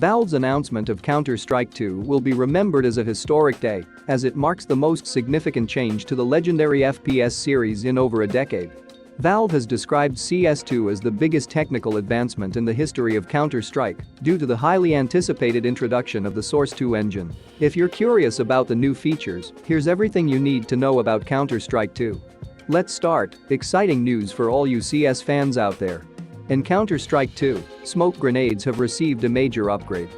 Valve's announcement of Counter-Strike 2 will be remembered as a historic day, as it marks the most significant change to the legendary FPS series in over a decade. Valve has described CS2 as the biggest technical advancement in the history of Counter-Strike due to the highly anticipated introduction of the Source 2 engine. If you're curious about the new features, here's everything you need to know about Counter-Strike 2. Let's start. Exciting news for all you CS fans out there. In Counter-Strike 2, smoke grenades have received a major upgrade.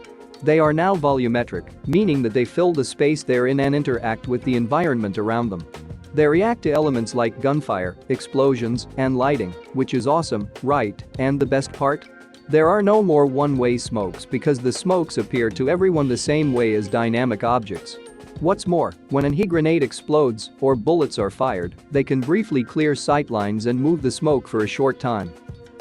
They are now volumetric, meaning that they fill the space they're in and interact with the environment around them. They react to elements like gunfire, explosions, and lighting, which is awesome, right? And the best part? There are no more one-way smokes because the smokes appear to everyone the same way as dynamic objects. What's more, when a grenade explodes or bullets are fired, they can briefly clear sightlines and move the smoke for a short time.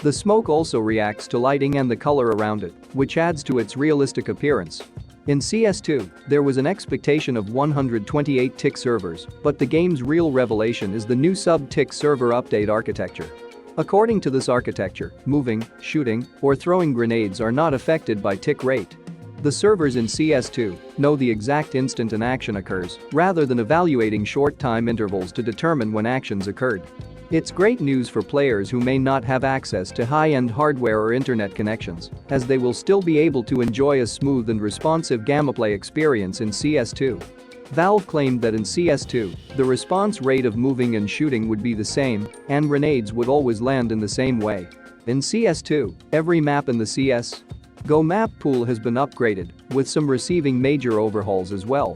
The smoke also reacts to lighting and the color around it, which adds to its realistic appearance. In CS2, there was an expectation of 128 tick servers, but the game's real revelation is the new sub-tick server update architecture. According to this architecture, moving, shooting, or throwing grenades are not affected by tick rate. The servers in CS2 know the exact instant an action occurs, rather than evaluating short time intervals to determine when actions occurred. It's great news for players who may not have access to high-end hardware or internet connections, as they will still be able to enjoy a smooth and responsive gameplay experience in CS2. Valve claimed that in CS2, the response rate of moving and shooting would be the same, and grenades would always land in the same way. In CS2, every map in the CSGO map pool has been upgraded, with some receiving major overhauls as well.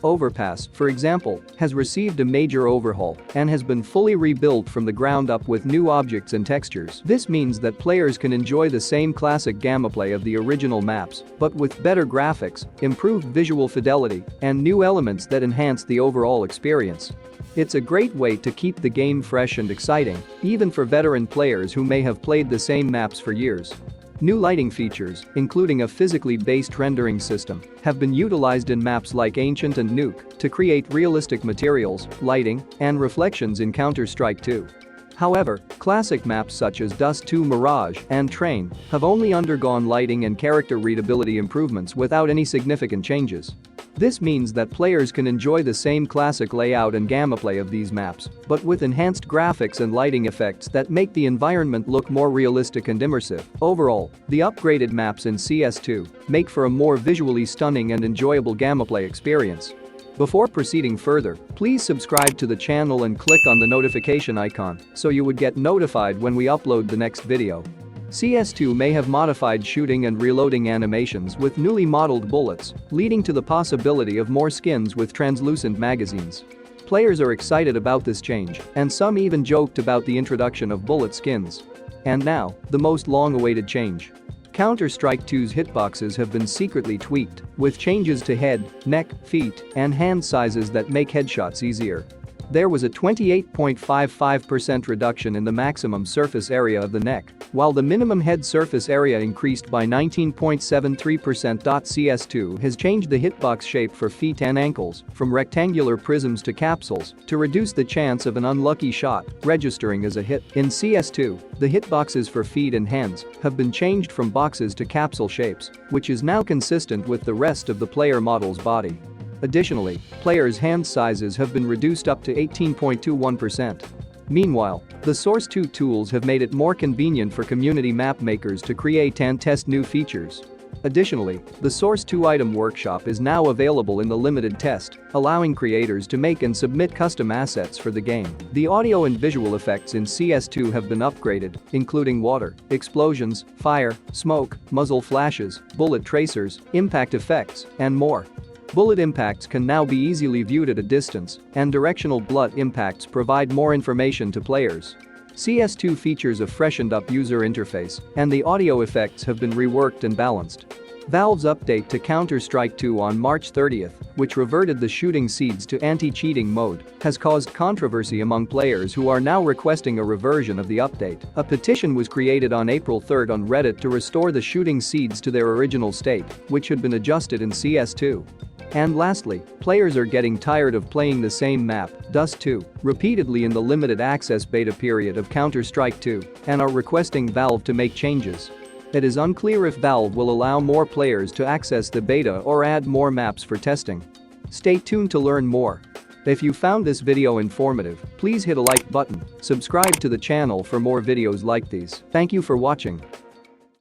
Overpass, for example, has received a major overhaul and has been fully rebuilt from the ground up with new objects and textures. This means that players can enjoy the same classic gameplay of the original maps, but with better graphics, improved visual fidelity, and new elements that enhance the overall experience. It's a great way to keep the game fresh and exciting, even for veteran players who may have played the same maps for years. New lighting features, including a physically based rendering system, have been utilized in maps like Ancient and Nuke to create realistic materials, lighting, and reflections in Counter-Strike 2. However, classic maps such as Dust 2 Mirage and Train have only undergone lighting and character readability improvements without any significant changes. This means that players can enjoy the same classic layout and gameplay of these maps, but with enhanced graphics and lighting effects that make the environment look more realistic and immersive. Overall, the upgraded maps in CS2 make for a more visually stunning and enjoyable gameplay experience. Before proceeding further, please subscribe to the channel and click on the notification icon so you would get notified when we upload the next video. CS2 may have modified shooting and reloading animations with newly modeled bullets, leading to the possibility of more skins with translucent magazines. Players are excited about this change, and some even joked about the introduction of bullet skins. And now, the most long-awaited change. Counter-Strike 2's hitboxes have been secretly tweaked, with changes to head, neck, feet, and hand sizes that make headshots easier. There was a 28.55% reduction in the maximum surface area of the neck, while the minimum head surface area increased by 19.73%. CS2 has changed the hitbox shape for feet and ankles from rectangular prisms to capsules to reduce the chance of an unlucky shot registering as a hit. In CS2, the hitboxes for feet and hands have been changed from boxes to capsule shapes, which is now consistent with the rest of the player model's body. Additionally, players' hand sizes have been reduced up to 18.21%. Meanwhile, the Source 2 tools have made it more convenient for community map makers to create and test new features. Additionally, the Source 2 item workshop is now available in the limited test, allowing creators to make and submit custom assets for the game. The audio and visual effects in CS2 have been upgraded, including water, explosions, fire, smoke, muzzle flashes, bullet tracers, impact effects, and more. Bullet impacts can now be easily viewed at a distance, and directional bullet impacts provide more information to players. CS2 features a freshened-up user interface, and the audio effects have been reworked and balanced. Valve's update to Counter-Strike 2 on March 30th, which reverted the shooting seeds to anti-cheating mode, has caused controversy among players who are now requesting a reversion of the update. A petition was created on April 3rd on Reddit to restore the shooting seeds to their original state, which had been adjusted in CS2. And lastly, players are getting tired of playing the same map, Dust 2, repeatedly in the limited access beta period of Counter-Strike 2 and are requesting Valve to make changes. It is unclear if Valve will allow more players to access the beta or add more maps for testing. Stay tuned to learn more. If you found this video informative, please hit a like button, subscribe to the channel for more videos like these. Thank you for watching.